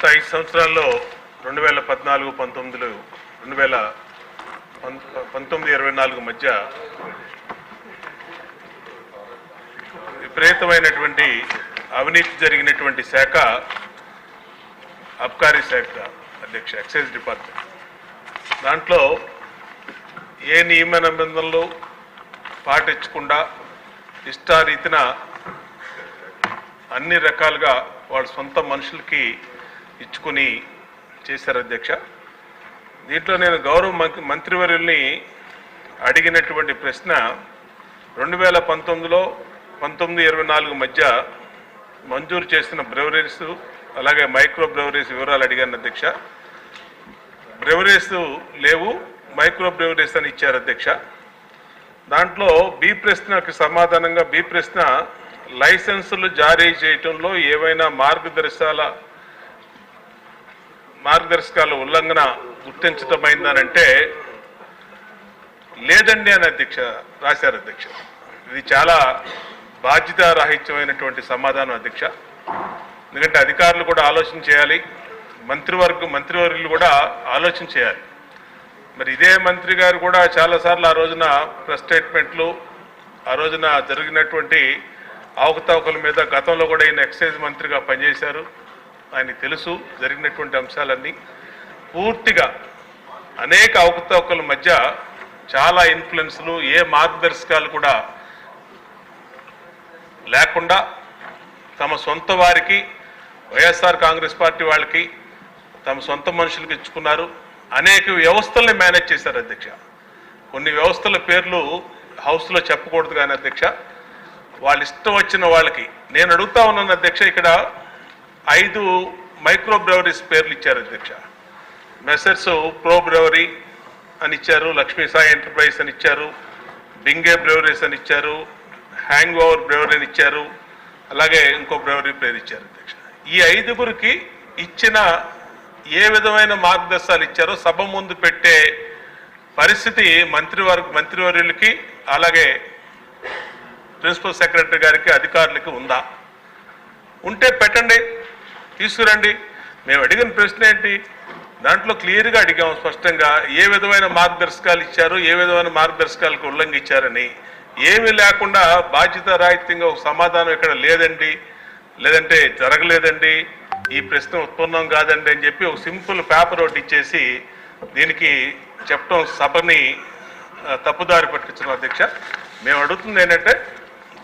5 సంవత్సరాల్లో 2014, 19, 2019-24 మధ్య విపరీతమైనటువంటి అవినీతి జరిగినటువంటి శాఖ అబ్కారీ శాఖ అధ్యక్ష, ఎక్సైజ్ డిపార్ట్మెంట్. దాంట్లో ఏ నియమ నిబంధనలు పాటించకుండా ఇష్టారీతిన అన్ని రకాలుగా వాళ్ళ సొంత మనుషులకి ఇచ్చుకొని చేశారు అధ్యక్ష. దీంట్లో నేను గౌరవ మంత్రివర్యుల్ని అడిగినటువంటి ప్రశ్న 2019లో 19-24 మధ్య మంజూరు చేసిన బ్రెవరీస్ అలాగే మైక్రో బ్రెవరీస్ వివరాలు అడిగాను అధ్యక్ష. బ్రెవరీస్ లేవు, మైక్రో బ్రెవరీస్ అని ఇచ్చారు అధ్యక్ష. దాంట్లో బి ప్రశ్నకి సమాధానంగా బి ప్రశ్న లైసెన్సులు జారీ చేయటంలో ఏవైనా మార్గదర్శకాల ఉల్లంఘన గుర్తించటమైందనంటే లేదండి అని అధ్యక్ష రాశారు అధ్యక్ష. ఇది చాలా బాధ్యతారాహిత్యమైనటువంటి సమాధానం అధ్యక్ష. ఎందుకంటే అధికారులు కూడా ఆలోచన చేయాలి, మంత్రివర్యులు కూడా ఆలోచన చేయాలి. మరి ఇదే మంత్రి గారు కూడా చాలాసార్లు ఆ రోజున ప్రెస్ స్టేట్మెంట్లు, ఆ రోజున జరిగినటువంటి అవకతవకల మీద గతంలో కూడా ఈయన ఎక్సైజ్ మంత్రిగా పనిచేశారు, ఆయనకు తెలుసు జరిగినటువంటి అంశాలన్నీ. పూర్తిగా అనేక అవకతవకల మధ్య చాలా ఇన్ఫ్లుయెన్స్లు, ఏ మార్గదర్శకాలు కూడా లేకుండా తమ సొంత వారికి, వైఎస్ఆర్ కాంగ్రెస్ పార్టీ వాళ్ళకి, తమ సొంత మనుషులకు ఇచ్చుకున్నారు. అనేక వ్యవస్థల్ని మేనేజ్ చేశారు అధ్యక్ష. కొన్ని వ్యవస్థల పేర్లు హౌస్లో చెప్పకూడదు కానీ అధ్యక్ష, వాళ్ళు ఇష్టం వచ్చిన వాళ్ళకి. నేను అడుగుతా ఉన్నాను అధ్యక్ష, ఇక్కడ 5 మైక్రో బ్రెవరీస్ పేర్లు ఇచ్చారు అధ్యక్ష. మెసర్స్ ప్రో బ్రెవరీ అని ఇచ్చారు, లక్ష్మీ సాయి ఎంటర్ప్రైజ్ అని ఇచ్చారు, బింగే బ్రెవరీస్ అని ఇచ్చారు, హ్యాంగ్ ఓవర్ బ్రెవరీ అని ఇచ్చారు, అలాగే ఇంకో బ్రెవరీ పేరు ఇచ్చారు అధ్యక్ష. ఈ 5గురికి ఇచ్చిన ఏ విధమైన మార్గదర్శకాలు ఇచ్చారో సభ ముందు పెట్టే పరిస్థితి మంత్రివర్యులకి అలాగే ప్రిన్సిపల్ సెక్రటరీ గారికి, అధికారులకి ఉందా? ఉంటే పెట్టండి, తీసుకురండి. మేము అడిగిన ప్రశ్న ఏంటి? దాంట్లో క్లియర్గా అడిగాము స్పష్టంగా ఏ విధమైన మార్గదర్శకాలు ఇచ్చారు, ఏ విధమైన మార్గదర్శకాలకు ఉల్లంఘించారని. ఏమీ లేకుండా బాధ్యతారాహిత్యంగా ఒక సమాధానం ఇక్కడ లేదండి, లేదంటే జరగలేదండి, ఈ ప్రశ్న ఉత్పన్నం కాదండి అని చెప్పి ఒక సింపుల్ పేపర్ ఒకటి ఇచ్చేసి దీనికి చెప్పడం సభని తప్పుదారి పట్టించడం అధ్యక్ష. మేము అడుగుతుంది ఏంటంటే,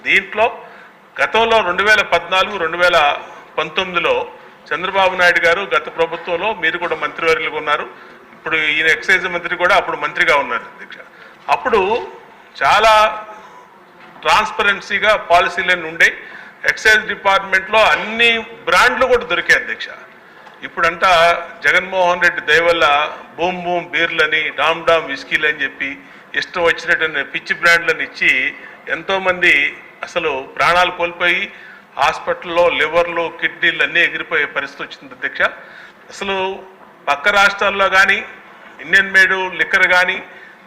దీంట్లో గతంలో 2014, 2019లో చంద్రబాబు నాయుడు గారు గత ప్రభుత్వంలో మీరు కూడా మంత్రివర్యులుగా ఉన్నారు, ఇప్పుడు ఈయన ఎక్సైజ్ మంత్రి కూడా అప్పుడు మంత్రిగా ఉన్నారు అధ్యక్ష. అప్పుడు చాలా ట్రాన్స్పరెన్సీగా పాలసీలన్నీ ఉండే, ఎక్సైజ్ డిపార్ట్మెంట్లో అన్ని బ్రాండ్లు కూడా దొరికాయి అధ్యక్ష. ఇప్పుడంతా జగన్మోహన్ రెడ్డి దయవల్ల బూమ్ బూమ్ బీర్లని, డామ్ డామ్ విస్కీలు అని చెప్పి ఇష్టం వచ్చినట్టు పిచ్చి బ్రాండ్లను ఇచ్చి ఎంతోమంది అసలు ప్రాణాలు కోల్పోయి హాస్పిటల్లో లివర్లు, కిడ్నీలు అన్నీ ఎగిరిపోయే పరిస్థితి వచ్చింది అధ్యక్ష. అసలు పక్క రాష్ట్రాల్లో కానీ ఇండియన్ మేడ్ లిక్కర్ కానీ,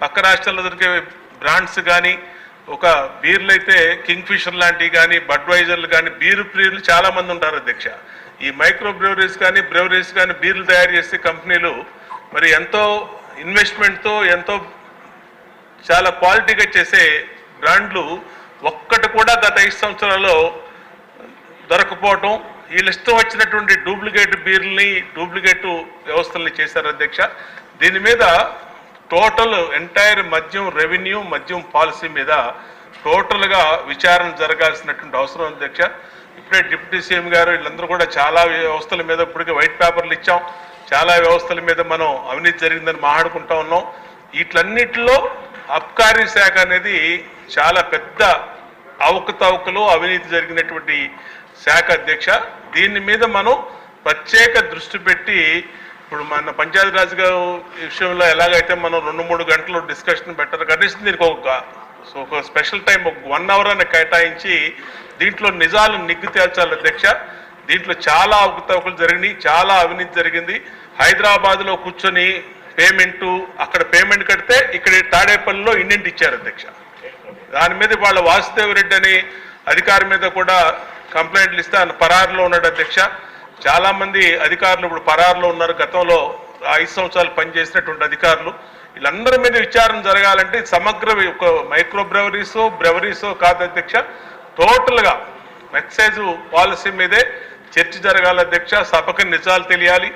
పక్క రాష్ట్రాల్లో దొరికే బ్రాండ్స్ కానీ, ఒక బీర్లు అయితే కింగ్ ఫిషర్ లాంటివి కానీ, బడ్వైజర్లు కానీ, బీరు ప్రియులు చాలామంది ఉంటారు అధ్యక్ష. ఈ మైక్రో బ్రెవరీస్ కానీ, బ్రెవరీస్ కానీ బీర్లు తయారు చేసే కంపెనీలు మరి ఎంతో ఇన్వెస్ట్మెంట్తో ఎంతో చాలా క్వాలిటీగా చేసే బ్రాండ్లు ఒక్కటి కూడా గత 5 సంవత్సరాల్లో దొరకపోవటం, వీళ్ళు ఇష్టం వచ్చినటువంటి డూప్లికేట్ బీర్లని, డూప్లికేట్ వ్యవస్థల్ని చేశారు అధ్యక్ష. దీని మీద టోటల్ ఎంటైర్ మద్యం రెవెన్యూ, మద్యం పాలసీ మీద టోటల్గా విచారణ జరగాల్సినటువంటి అవసరం అధ్యక్ష. ఇప్పుడే డిప్యూటీ సీఎం గారు వీళ్ళందరూ కూడా చాలా వ్యవస్థల మీద ఇప్పటికే వైట్ పేపర్లు ఇచ్చాం, చాలా వ్యవస్థల మీద మనం అవినీతి జరిగిందని మాట్లాడుకుంటా ఉన్నాం. వీటిలన్నిటిలో అబ్కారీ శాఖ అనేది చాలా పెద్ద అవకతవకలు, అవినీతి జరిగినటువంటి శాఖ అధ్యక్ష. దీని మీద మనం ప్రత్యేక దృష్టి పెట్టి ఇప్పుడు మన పంచాయతీరాజ్ గారు విషయంలో ఎలాగైతే మనం 2-3 గంటలు డిస్కషన్ పెట్టారు, కనీసం దీనికి ఒక స్పెషల్ టైం 1 అవర్ అని కేటాయించి దీంట్లో నిజాలు నిగ్గు తేల్చాలి అధ్యక్ష. దీంట్లో చాలా అవకతవకలు జరిగినాయి, చాలా అవినీతి జరిగింది. హైదరాబాద్లో కూర్చొని పేమెంటు, అక్కడ పేమెంట్ కడితే ఇక్కడ తాడేపల్లిలో ఇండెంట్ ఇచ్చారు అధ్యక్ష. దాని మీద వాళ్ళ వాసుదేవ్ రెడ్డి అని అధికారి మీద కూడా కంప్లైంట్లు ఇస్తే ఆయన పరారులో ఉన్నాడు అధ్యక్ష. చాలామంది అధికారులు ఇప్పుడు పరారులో ఉన్నారు. గతంలో 5 సంవత్సరాలు పనిచేసినటువంటి అధికారులు వీళ్ళందరి మీద విచారణ జరగాలంటే సమగ్ర ఒక మైక్రో బ్రెవరీసో కాదు అధ్యక్ష, టోటల్గా ఎక్సైజ్ పాలసీ మీదే చర్చ జరగాలి అధ్యక్ష. సభకు నిజాలు తెలియాలి,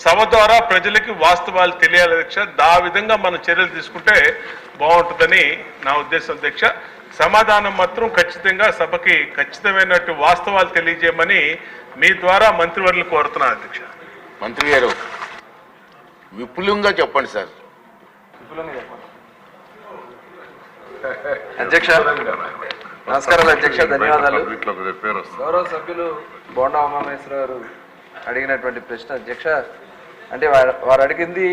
సభ ద్వారా ప్రజలకి వాస్తవాలు తెలియాలి అధ్యక్ష. ఆ విధంగా మనం చర్యలు తీసుకుంటే బాగుంటుందని నా ఉద్దేశం అధ్యక్ష. సమాధానం మాత్రం ఖచ్చితంగా సభకి ఖచ్చితమైనట్టు వాస్తవాలు తెలియజేయమని మీ ద్వారా మంత్రివర్యులు కోరుతున్నాను అధ్యక్ష. మంత్రి గారు విపులంగా చెప్పండి సార్. అధ్యక్ష నమస్కారాలు అధ్యక్ష, ధన్యవాదాలు. గౌరవ సభ్యులు బోండా ఉమామహేశ్వర గారు అడిగినటువంటి ప్రశ్న అధ్యక్ష, అంటే వారు అడిగింది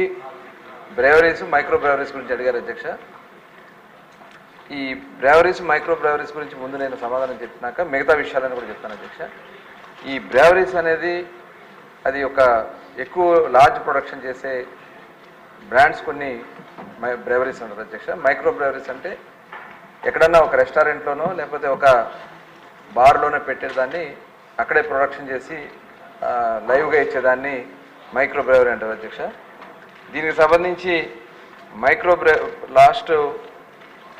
బ్రేవరీస్ మైక్రో బ్రేవరీస్ గురించి అడిగారు అధ్యక్ష. ఈ బ్రేవరీస్ మైక్రో బ్రేవరీస్ గురించి ముందు నేను సమాధానం చెప్పినాక మిగతా విషయాలను కూడా చెప్తాను అధ్యక్ష. ఈ బ్రేవరీస్ అనేది అది ఒక ఎక్కువ లార్జ్ ప్రొడక్షన్ చేసే బ్రాండ్స్ కొన్ని బ్రేవరీస్ ఉంటారు అధ్యక్ష. మైక్రో బ్రేవరీస్ అంటే ఎక్కడన్నా ఒక రెస్టారెంట్లోనో లేకపోతే ఒక బార్లోనో పెట్టేదాన్ని అక్కడే ప్రొడక్షన్ చేసి లైవ్గా ఇచ్చేదాన్ని మైక్రో బ్రేవరీ అంటారు అధ్యక్ష. దీనికి సంబంధించి లాస్ట్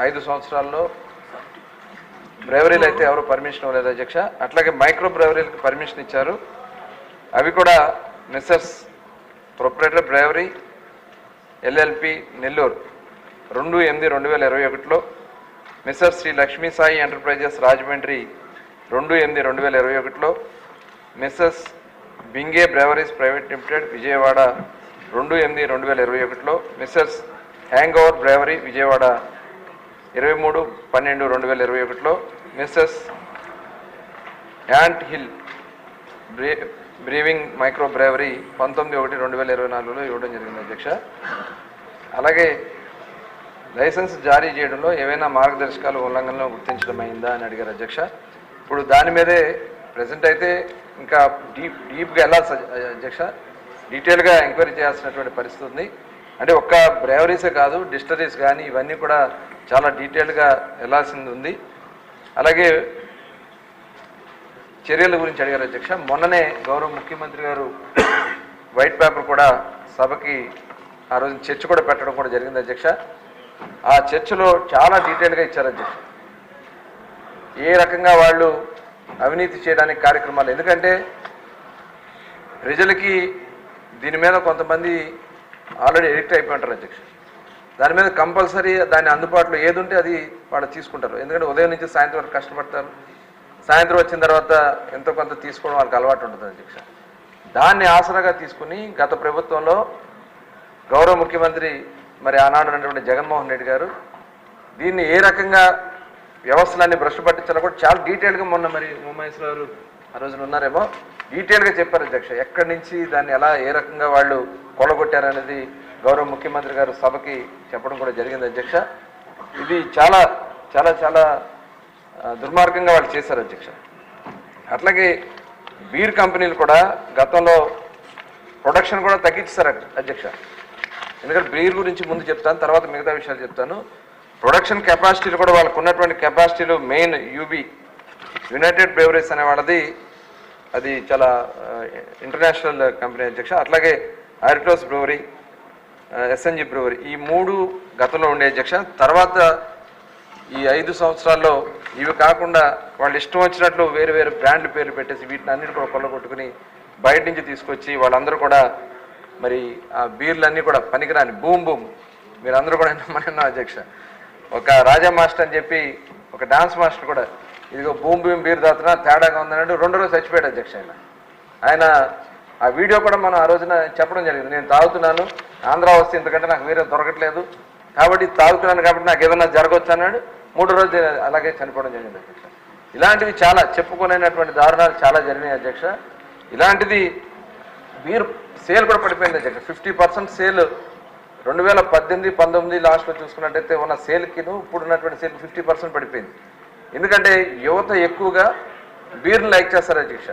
5 సంవత్సరాల్లో బ్రేవరీలు అయితే ఎవరు పర్మిషన్ ఇవ్వలేదు అధ్యక్ష. అట్లాగే మైక్రో బ్రేవరీలకు పర్మిషన్ ఇచ్చారు. అవి కూడా Mrs proprietor brewery LLP Nellore 2/8/2021లో, మిస్సెస్ శ్రీ లక్ష్మీ సాయి ఎంటర్ప్రైజెస్ రాజమండ్రి 2/8/2021లో, Mrs Binge breweries private limited Vijayawada 2/8/2021లో, Mrs Hang Over brewery Vijayawada 23/12/2021లో, Mrs Ant Hill brewing micro brewery 19/1/2024లో ఇవ్వడం జరిగింది అధ్యక్ష. అలాగే లైసెన్స్ జారీ చేయడంలో ఏవైనా మార్గదర్శకాలు ఉల్లంఘనలో గుర్తించడం అయిందా అని అడిగారు అధ్యక్ష. ఇప్పుడు దాని మీదే ప్రజెంట్ అయితే ఇంకా డీప్గా వెళ్ళాల్సి అధ్యక్ష, డీటెయిల్గా ఎంక్వైరీ చేయాల్సినటువంటి పరిస్థితి ఉంది. అంటే ఒక్క బ్రేవరీసే కాదు, డిస్టరీస్ కానీ ఇవన్నీ కూడా చాలా డీటెయిల్గా వెళ్ళాల్సింది ఉంది. అలాగే చర్యల గురించి అడిగారు అధ్యక్ష. మొన్ననే గౌరవ ముఖ్యమంత్రి గారు వైట్ పేపర్ కూడా సభకి ఆ రోజు చర్చ కూడా పెట్టడం కూడా జరిగింది అధ్యక్ష. ఆ చర్చలో చాలా డీటెయిల్గా ఇచ్చారు అధ్యక్ష, ఏ రకంగా వాళ్ళు అవినీతి చేయడానికి కార్యక్రమాలు. ఎందుకంటే ప్రజలకి దీని మీద కొంతమంది ఆల్రెడీ ఎడిక్ట్ అయిపోయి ఉంటారు అధ్యక్ష. దాని మీద కంపల్సరీ దాని అందుబాటులో ఏది ఉంటే అది వాళ్ళు తీసుకుంటారు. ఎందుకంటే ఉదయం నుంచి సాయంత్రం వరకు కష్టపడతారు, సాయంత్రం వచ్చిన తర్వాత ఎంతో కొంత తీసుకోవడం వాళ్ళకి అలవాటు ఉంటుంది అధ్యక్ష. దాన్ని ఆసరాగా తీసుకుని గత ప్రభుత్వంలో గౌరవ ముఖ్యమంత్రి మరి ఆనాడు ఉన్నటువంటి జగన్మోహన్ రెడ్డి గారు దీన్ని ఏ రకంగా వ్యవస్థలన్నీ భ్రష్టు పట్టించాలో కూడా చాలా డీటెయిల్గా మొన్న మరి ఉమామహేశ్వర గారు ఆ రోజున ఉన్నారేమో డీటెయిల్గా చెప్పారు అధ్యక్ష. ఎక్కడి నుంచి దాన్ని ఎలా ఏ రకంగా వాళ్ళు కొలగొట్టారనేది గౌరవ ముఖ్యమంత్రి గారు సభకి చెప్పడం కూడా జరిగింది అధ్యక్ష. ఇది చాలా చాలా చాలా దుర్మార్గంగా వాళ్ళు చేశారు అధ్యక్ష. అట్లాగే బీర్ కంపెనీలు కూడా గతంలో ప్రొడక్షన్ కూడా తగ్గించారు అధ్యక్ష. ఎందుకంటే బీర్ గురించి ముందు చెప్తాను, తర్వాత మిగతా విషయాలు చెప్తాను. ప్రొడక్షన్ కెపాసిటీలు కూడా వాళ్ళకు ఉన్నటువంటి కెపాసిటీలు మెయిన్ యూబీ యునైటెడ్ బ్రేవరీస్ అనే వాళ్ళది అది చాలా ఇంటర్నేషనల్ కంపెనీ అధ్యక్ష. అట్లాగే ఆరిటోస్ బ్రూవరీ, ఎస్ఎన్జి బ్రూవరీ, ఈ 3 గతంలో ఉండే అధ్యక్ష. తర్వాత ఈ 5 సంవత్సరాల్లో ఇవి కాకుండా వాళ్ళు ఇష్టం వచ్చినట్లు వేరు వేరు బ్రాండ్ల పేర్లు పెట్టేసి వీటిని అన్నిటి కూడా కొల్లగొట్టుకుని బయట నుంచి తీసుకొచ్చి వాళ్ళందరూ కూడా మరి ఆ బీర్లన్నీ కూడా పనికిరాని బూమ్ మీరందరూ కూడా నమ్మన్నా అధ్యక్ష. ఒక రాజా మాస్టర్ అని చెప్పి ఒక డాన్స్ మాస్టర్ కూడా ఇదిగో బూమ్ బీర్ తాగుతున్నా తేడాగా ఉందన్నట్టు 2 రోజులు చచ్చిపోయాడు అధ్యక్ష. ఆయన ఆ వీడియో కూడా మనం ఆ రోజున చెప్పడం జరిగింది. నేను తాగుతున్నాను, ఆంధ్ర వస్తే ఎందుకంటే నాకు వేరే దొరకట్లేదు కాబట్టి తాగుతున్నాను కాబట్టి నాకు ఏదన్నా జరగవచ్చు అన్నాడు. 3 రోజులు అలాగే చనిపోవడం జరిగింది అధ్యక్ష. ఇలాంటివి చాలా చెప్పుకోలేనటువంటి దారుణాలు చాలా జరిగినాయి అధ్యక్ష. ఇలాంటిది బీర్ సేల్ కూడా పడిపోయింది అధ్యక్ష. 50% సేల్ 2018-19 లాస్ట్లో చూసుకున్నట్టయితే ఉన్న సేల్కిను ఇప్పుడున్నటువంటి సేల్ 50% పడిపోయింది. ఎందుకంటే యువత ఎక్కువగా బీర్ని లైక్ చేస్తారు అధ్యక్ష.